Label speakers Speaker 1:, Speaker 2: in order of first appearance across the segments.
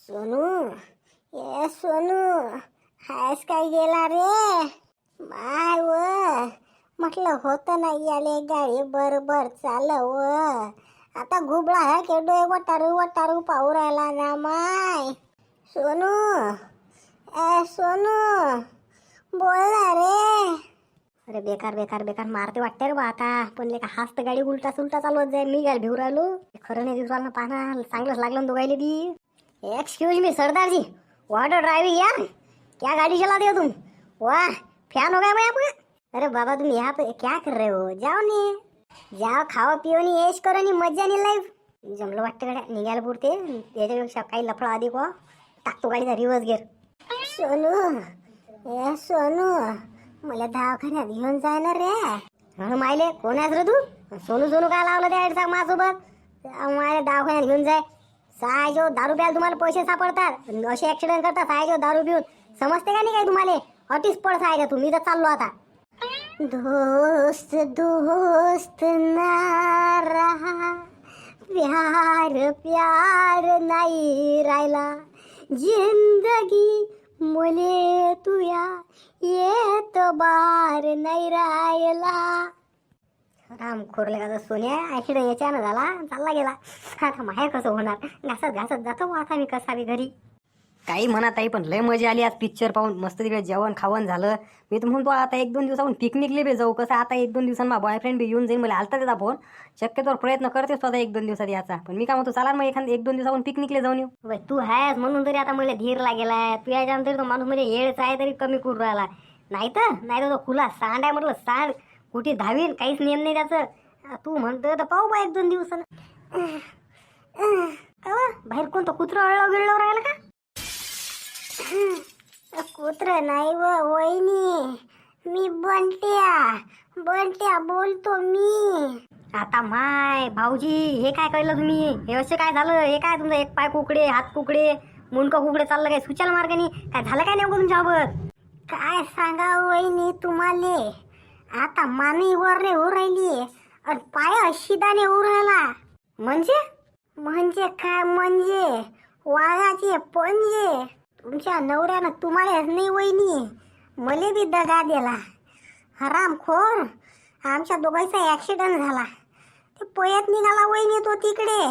Speaker 1: सोनू, ए सोनू, हायस काय गेला रे? माय व म्हटलं होतं नाही आले गाडी बरोबर चालव. आता घुबळा हा केडोय वटारू वटारू पाहू राहिला ना माय. सोनू, ए सोनू, बोल ना रे. अरे बेकार बेकार बेकार मारते वाटते रे बा आता. पण लेका हास्त गाडी उलटा सुलटा चालवत जाईल. मी गाडी भिऊ राहिलो. खरं नाही दिवसाला पाहना चांगलंच लागलं ना दोघायला बी. Excuse me Sardar ji, what driving यार, क्या गाड़ी चलाते हो तुम? वाह, फैन हो गया मैं आपका. अरे बाबा तुम यहाँ पे क्या कर रहे हो? जाओ नी, जाओ खाओ पिओ नी, ऐश करो नी, मजा नी लाईफ. जमलं वाटतं गड्या निघायला पुरते. याच्यापेक्षा काही लफडा आधी को टाकतो गाडीचा रिवर्स गिअर. सोनू, ए सोनू, मला दवाखान्यात घेऊन जाय ना रे. मायले कोण आहेस रे तू? सोनू सोनू काय लावलं त्या सांग माझ्यासोबत. मायले दवाखान्यात घेऊन जाय. सायजो दारू प्यायला तुम्हाला पैसे सापडतात, असे ऍक्सिडेंट करतात सायजो दारू पिऊन. समजते का नाही काय तुम्हाला? हॉटीस पड सायजा तुम्ही तर चाललो आता. दोस्त दोस्त ना रहा, प्यार प्यार नाही राहिला, जिंदगी मुले तुया येत बार नाही राहिला. राम खोरले का सोन्या ऍक्सिडेंट याच्यानं झाला, चालला गेला. आता माहेर कसं होणार? घासत घासत जातो आता मी कसा बी घरी.
Speaker 2: काही म्हणत आहे पण लय मजा आली आज पिक्चर पाहून. मस्त तिकडे जेवण खावण झालं. मी तर म्हणतो आता 1-2 दिवसाहून पिकनिकले बी जाऊ. कसं आता 1-2 दिवसांनी माझा बॉयफ्रेंड बी येऊन जाईल. मला आलता त्याचा फोन. शक्यतोवर प्रयत्न करतेस स्वतः 1-2 दिवसात याचा. पण मी काय म्हणतो चला मग 1-2 दिवसाहून पिकनिकले जाऊन येऊ.
Speaker 1: बाई तू आहेस म्हणून तरी आता मला धीर लागेलाय. तू याच्यानंतर तरी तो माणूस म्हणजे येडच आहे तरी कमी करून राहिला. नाही तर तो खुला सांड आहे म्हटलं. सांड कुठे धावील, काहीच नियम नाही त्याचं. तू म्हणतो तर पाहू बा 1-2 दिवसानं. बाहेर कोणतं कुत्रं अळलं गिळलं राहिलं का? कुत्र नाही व वहिनी, मी बंट्या बोलतो मी.
Speaker 2: आता माय भाऊजी हे काय कळलं तुम्ही? हे असे काय झालं? हे काय तुमचं एक पाय कुकडे, हात कुकडे, मुंडकं कुकडे चाललं काय? सुचाल मार्गाने काय झालं काय नेमकं तुमच्यासोबत?
Speaker 1: काय सांगा वहिनी तुम्हाला. आता मानी वर येऊ राहिली आणि पाय शिदाने येऊ राहिला. म्हणजे काय? म्हणजे वाघाचे पंजे. तुमच्या नवऱ्यानं तुम्हाला नाही वहिनी, मले बी दगा दिला. हरामखोर. आमच्या दोघांचा ऍक्सिडेंट झाला. ते पयत निघाला वहिनी तो तिकडे.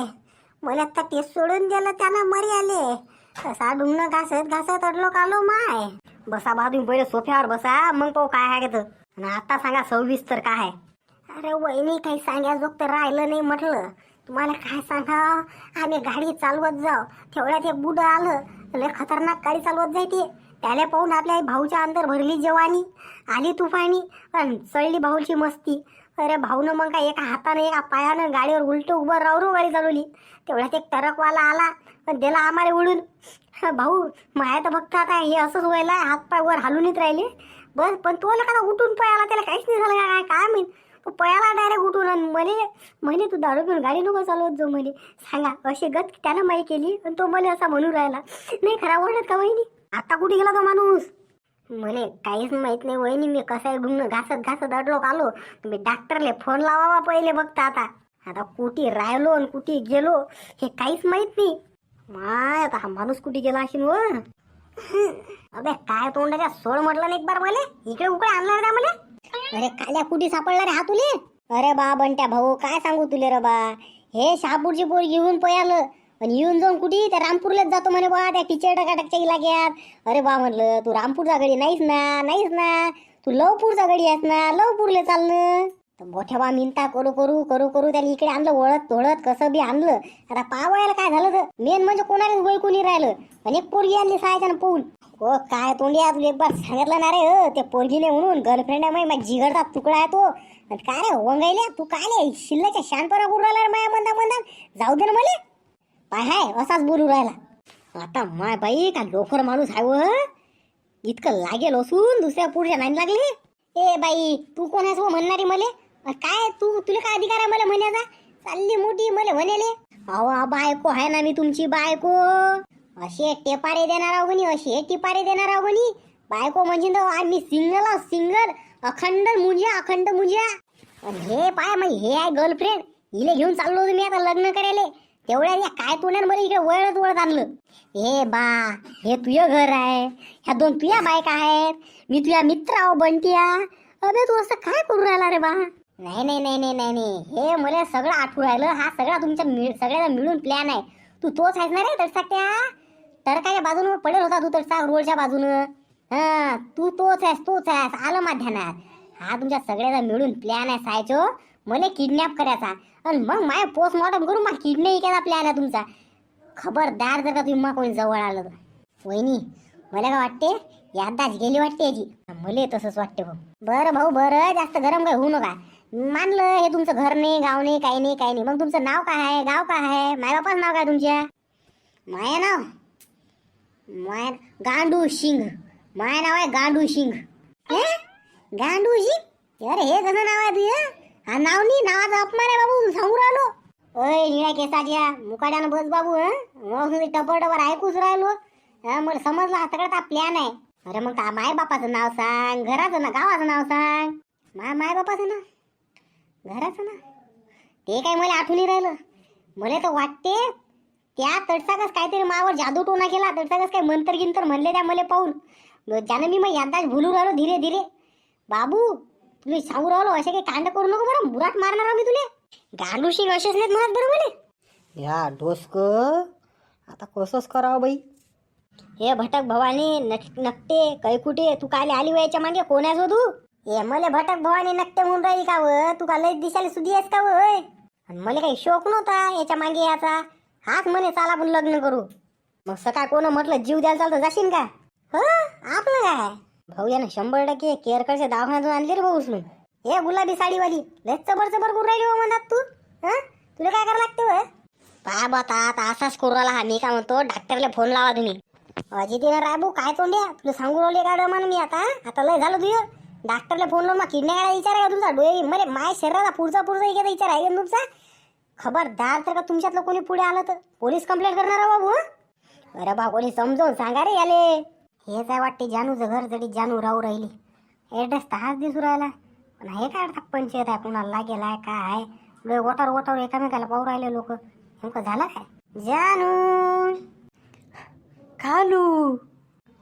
Speaker 1: मला तर ते सोडून दिलं त्यानं मरी आले. कसा ढुंगणं घासत घासत अडलो कालो माय.
Speaker 2: बसा बा तुम्ही पहिले सोफ्यावर बसा, मग पाहू काय आहे तर. आणि आता सांगा 26 तर काय आहे?
Speaker 1: अरे वहिनी काही सांगायजोग तर राहिलं नाही म्हटलं. तुम्हाला काय सांगा, आम्ही गाडी चालवत जाऊ तेवढ्यात एक बुड आलं. लय खतरनाक गाडी चालवत जायते. त्याला पाहून आपल्या भाऊच्या अंतर भरली जवानी, आली तुफानी आणि चढली भाऊची मस्ती. अरे भाऊनं मग काय एका हाताने एका पायानं गाडीवर उलटं उभं राहू गाडी चालवली. तेवढ्यात एक ट्रकवाला आला पण दिला आम्हाला उडून. भाऊ माया तर फक्त आता हे असंच व्हायला, हातपाय वर हालूनच राहिले बस. पण तो का उठून पळाला, त्याला काहीच नाही झालं काय माहित. तो पळाला डायरेक्ट उठून. आणि म्हणे तू दारू पिऊन गाडी नको चालवत जाऊ म्हणे. सांगा अशी गत त्यानं माही केली आणि तो मला असा म्हणून राहिला. नाही खराब वाटत का वहिनी?
Speaker 2: आता कुठे गेला तो माणूस?
Speaker 1: म्हणे काहीच माहित नाही वहिनी, मी कसं ढुंगणं घासत घासत अडलो आलो. तुम्ही डॉक्टरले फोन लावावा पहिले बघता. आता कुठे राहिलो आणि कुठे गेलो हे काहीच माहित नाही.
Speaker 2: माय आता हा माणूस कुठे गेला असेल व?
Speaker 1: अबे काय तोंडाच्या सोड म्हटलं नाही एक बार मला. इकडे उकडे आणला रे मला. अरे काल्या कुठे सापडला रे हा तुले? अरे बा बंट्या भाऊ काय सांगू तुले रे बा. हे शहापूरची पोर घेऊन पळालं आणि येऊन जाऊन कुठे त्या रामपूरलाच जातो म्हणे बा, त्या टीचर टकाटकच्या इलाक्यात. अरे बा म्हटलं तू रामपूरचा गडी नाहीस ना, तू लवपूरचा गडी आहेस ना, लवपूरले चालणं. तर मोठ्या बा मिनता करू करू करू करू त्याला इकडे आणलं वळत तोडत कसं बी आणलं. आता पावायला काय झालं तर मेन म्हणजे कोणालाच वय कोणी राहिलं. आणि एक पोरगी आणली सायच्यानं पाहून. हो काय तोंडी तुला एक बार सांगितलं ना रे, ते पोरगीले म्हणून गर्लफ्रेंड आहे माझी जिगरचा तुकडा आहे तो. काय रे वंगायल्या तू काय रे शिल्ल्याच्या शानपणा करून राहिला रे माया मंदा. जाऊ दे ना मला. पाय हाय असाच बोलू राहिला.
Speaker 2: आता माय बाई का लोफर माणूस आहे व. इतकं लागेल असून दुसऱ्या पुढच्या नाही लागले.
Speaker 1: ए बाई तू कोण आहेस व म्हणणारी मले? काय तुला काय अधिकार आहे मला म्हणायचा? चालली मोठी मला म्हणाले.
Speaker 2: अहो बायको आहे ना मी तुमची बायको.
Speaker 1: असे टेपारे देणार आहो म्हणी, असे टिपारे देणार आहो म्हणी. बायको म्हणजे आम्ही सिंगल अखंड मुंजा. हे पाय मग हे आहे गर्लफ्रेंड. हिला घेऊन चाललो तुम्ही आता लग्न करायला. तेवढ्या या काय तोंडाने मला इकडे वळत वळत आणलं. हे बा, हे तुझं घर आहे, ह्या 2 तुझ्या बायका आहेत, मी तुझ्या मित्र आहो बंटिया. अबे तू असं काय करू राहिला रे बा? नाही नाही नाही नाही नाही नाही, हे मला सगळं आठवू राहिलं. हा सगळा तुमच्या सगळ्याला मिळून प्लॅन आहे. तू तोच आहेस ना रे तडसाक्या? टरकाच्या बाजूनं पडेल होता तू तडसा रोडच्या बाजूनं. हा तू तोच आहेस आलं माझ्या ध्यानात. हा तुमच्या सगळ्याचा मिळून प्लॅन आहे सायचो, मला किडनॅप करायचा आणि मग माझ्या पोस्टमॉर्टम करून मग किडनॅप करायचा प्लॅन आहे तुमचा. खबरदार जर का तुम्ही मग कोणी जवळ आलं तर. वहिनी मला काय वाटते, यादाच गेली वाटते याची. मला तसंच वाटते भाऊ. बरं भाऊ बरं, जास्त गरम काय होऊ नका. मानलं हे तुमचं घर नाही, गाव नाही, काही नाही काही नाही. मग तुमचं नाव काय आहे, गाव काय आहे, मायबापाचं नाव काय तुमच्या? माया नाव गांडू शिंग. माया नाव आहे गांडू शिंग. गांडू शिंग? अरे हे कसं नाव आहे तुझं? हा नाव नाही, नावाचा अपमान आहे बाबू, सांगू राहिलो. ओय निळ्या केसाच्या मुकाड्यानं बस बाबू. मग टपर ऐकूच राहिलो. मला समजलं हा सगळा प्लॅन आहे. अरे मग माय बापाचं नाव सांग, घराचं ना गावाचं नाव सांग. माय बापाचं ना, घराचं ना, ते काय मला आठवणी राहिलं. मला तर वाटते त्या तडसाकच काहीतरी मावर जादू टोना केला. तडसाकच काही मंतर गिंतर म्हणले त्या मला पाहून, ज्यानं मी मग यंदाच भुलू राहिलो धीरे धीरे. बाबू तुला सांगू राहिलो, असे काही कांड करू नको बरं, बुराट मारणार मी तुले. गालूशी असेच नाहीत म्हणत बरं मला.
Speaker 2: या डोसक आता कसंच करावं बाई.
Speaker 1: हे भटक भवानी नकटे कैकुटे, तू काले आली वयाच्या मागे कोण आहेस हो तू? हे मला भटक भवानी नकटे म्हणून राहिली का व? तू का लय दिसायला सुधी आहेस का वय? आणि मला काही शोक नव्हता याच्या मागे याचा. हाच म्हणे चाल आपण लग्न करू. मग सकाळ कोण म्हटलं जीव द्यायला चालतं जाशील का? हो आपलं काय भाऊ, यानं 100% केअरकडच्या दवाखान्यातून आणली रे भाऊ उचलून. हे गुलाबी साडीवाली लय चबर करून राहिली हो म्हणतात तू. तुला काय करावं लागतं वय? पहा बाता आता असाच करू राहिला हा. मी काय म्हणतो, डॉक्टरला फोन लावा तुम्ही. अजितीनं राबू काय तोंड्या, तुला सांगू राहिले का मान मी आता लय झालं तुझं. डॉक्टरला फोन लावून मग किडनॅप विचार आहे का तुमचा? डोळे मला माझ्या शरीराचा पुढचा इकडे विचार आहे का तुमचा? खबरदार तर का तुमच्यातलं कोणी पुढे आलं तर पोलीस कंप्लेंट करणार बाबू. अरे बा कोणी समजावून सांगा रे याले. हेच आहे वाटते जानूचं घर, जडी जानू राहू राहिली. ॲड्रेस तर हाच दिसू राहिला, पण हे काय पंचायत आहे, कुणाला लागेल आहे काय आहे? डोळे वटार एकामेकाला पाहू राहिले लोक. नेमकं झालं काय? जानू
Speaker 2: खालू,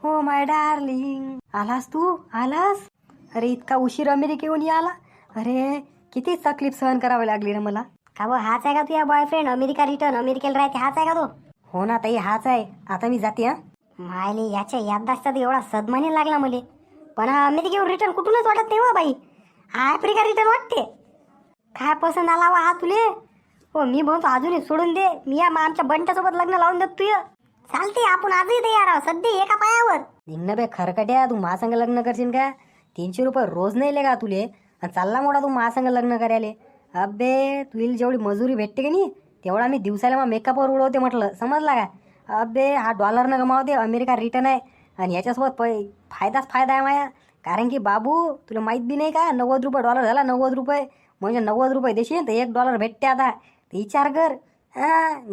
Speaker 2: हो माय डार्लिंग, आलास तू आलास? अरे इतका उशीर अमेरिकेहून आला. अरे किती तकलीफ सहन करावी लागली ना मला.
Speaker 1: का बा हाच आहे का तुझ्या बॉयफ्रेंड? अमेरिकेला राहते हाच आहे का तो?
Speaker 2: हो ना ताई हाच आहे. आता मी जाते. हा
Speaker 1: मायले याच्या याददास्तात एवढा सदमाने लागला मले. पण हा अमेरिकेवर रिटर्न कुठूनच वाटत नाही वा बाई. हा आफ्रिका रिटर्न वाटते. काय पसंत आला वा हा तुले? हो मी म्हणतो अजूनही सोडून दे. मी आमच्या बंट्यासोबत लग्न लावून देत तुझं. चालते आपण आजही तयार आहोत सध्या एका पायावर.
Speaker 2: निघणं बे खरकट्या, तू महासंग लग्न करशील का? 300 रुपये रोज नाही ले का तुले? आणि चालला मोठा तू महासंग लग्न करायले. अबे तुला जेवढी मजुरी भेटते की नाही तेवढा मी दिवसाला मग मेकअपवर उडवते म्हटलं, समजला का? अबे हा डॉलरनं कमावते, अमेरिका रिटर्न आहे. आणि याच्यासोबत फायदा आहे माया. कारण की बाबू तुला माहीत बी नाही का, 90 रुपये डॉलर झाला. 90 रुपये म्हणजे 90 रुपये देशील तर $1 भेटते. आता विचार कर.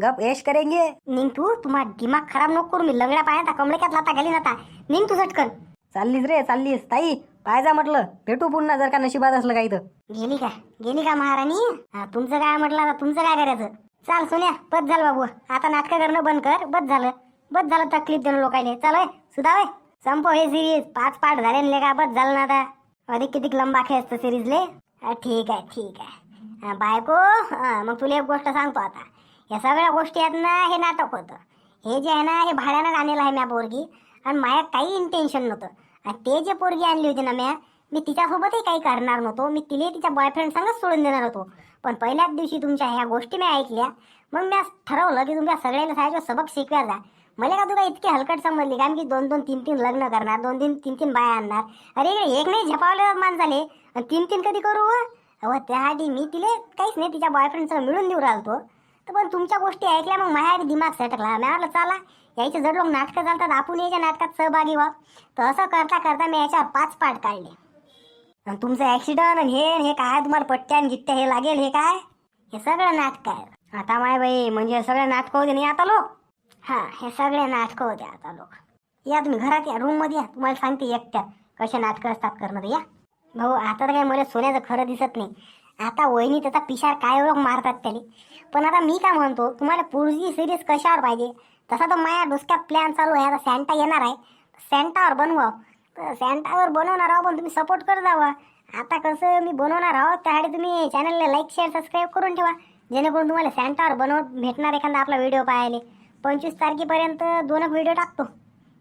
Speaker 2: गप ऐश करेंगे.
Speaker 1: निघ तू, तुम्हाला दिमाग खराब नको करू. मी लंगड्या पायात कमळक्यात लाता घालीन आता. निघ तू झटकन.
Speaker 2: चाललीस ताई, पाहिजा म्हटलं. भेटू पुन्हा जर का नशिबात असलं काही तर.
Speaker 1: गेली का महाराणी? तुमचं काय म्हटलं आता, तुमचं काय करायचं? चाल सोन्या, बस झालं बाबू, आता नाटकं करणं बंद कर. बस झालं तकलीफ देणं लोकायले. चाल सुधावे संपव हे सिरीज. 5 पार्ट झाले का? बस झालं ना आता. अधिक किती लंबा खेळतं सिरीजले. ठीक आहे. बायको मग तुला एक गोष्ट सांगतो आता. या सगळ्या गोष्टी आहेत ना, हे नाटक होतं. हे जे आहे ना, हे भाड्यानं आणलेलं आहे म्या पोरगी. आणि माझ्या काही इंटेन्शन नव्हतं. आणि ते जे पोरगी आणली होती ना मी तिच्यासोबतही काही करणार नव्हतो. मी तिला तिच्या बॉयफ्रेंड संगच सोडून देणार होतो. पण पहिल्याच दिवशी तुमच्या ह्या गोष्टी मी ऐकल्या. मग मी ठरवलं की तुमच्या सगळ्यांना सायचं सबक शिकवायचा. मला का तुला इतकी हलकट समजली का की 2-2, 3-3 लग्न करणार, 2-3, 3-3 बाया आणणार? अरे एक नाही झपावले माणसाले, आणि 3-3 कधी करू? अहो त्यासाठी मी तिला काहीच नाही तिच्या बॉयफ्रेंडसह मिळून देऊ राहिलो. तर पण तुमच्या गोष्टी ऐकल्या मग माझ्या दिमाग सटकला. मी म्हटलं चला यायचे जड लोक नाटकं चालतात, आपण याच्या नाटकात सहभागी व्हा. तर असं करता मी याच्यावर 5 पार्ट काढले. आणि तुमचं ॲक्सिडंट आणि हे काय तुम्हाला पट्ट्या आणि गिट्ट्या हे लागेल, हे काय हे सगळं नाटक आहे. आता माय बाई म्हणजे सगळं नाटकं होते नाही आता लोक. हे सगळे नाटकं होते आता लोक. या तुम्ही घरात या, रूममध्ये या, तुम्हाला सांगते एकट्यात कसे नाटकं असतात करणं. या भाऊ आता तर काय मला सोन्याचं खरं दिसत नाही. आता वहिनी त्याचा पिशार काय ओळख मारतात त्याला. पण आता मी काय म्हणतो, तुम्हाला पुढची सिरीज कशावर पाहिजे? तसा तर माझ्या डोसक्यात प्लॅन चालू आहे. आता सॅन्टा येणार आहे, सॅन्टावर बनवा. तर सॅन्टावर बनवणार आहो, पण तुम्ही सपोर्ट कर जावा. आता कसं मी बनवणार आहो, त्यासाठी तुम्ही चॅनलला लाईक शेअर सबस्क्राईब करून ठेवा, जेणेकरून तुम्हाला सॅन्टावर भेटणार एखादा आपला व्हिडिओ पाहायला. 25 तारखेपर्यंत 2 व्हिडिओ टाकतो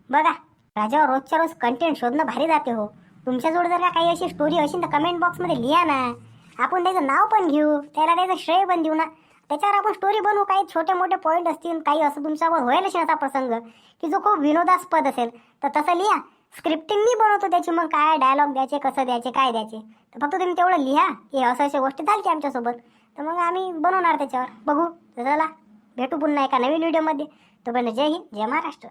Speaker 1: बघा. राजावर रोजच्या रोज कंटेंट शोधणं भारी जाते हो. तुमच्याजवळ जर का काही अशी स्टोरी असेल तर कमेंट बॉक्समध्ये लिहा ना. आपण त्याचं नाव पण घेऊ, त्याला त्याचं श्रेय पण देऊ ना. त्याच्यावर आपण स्टोरी बनवू. काही छोटे मोठे पॉईंट असतील, काही असं तुमच्यावर होईल असेल असा प्रसंग की जो खूप विनोदास्पद असेल, तर तसं लिहा. स्क्रिप्टिंग मी बनवतो त्याची, मग काय डायलॉग द्यायचे, कसं द्यायचे, काय द्यायचे, तर फक्त तुम्ही तेवढं लिहा की असं अशा गोष्टी झाल्या आमच्यासोबत, तर मग आम्ही बनवणार त्याच्यावर. बघू. चला भेटू पुन्हा एका नवीन व्हिडिओमध्ये. तोपर्यंत जय हिंद, जय महाराष्ट्र.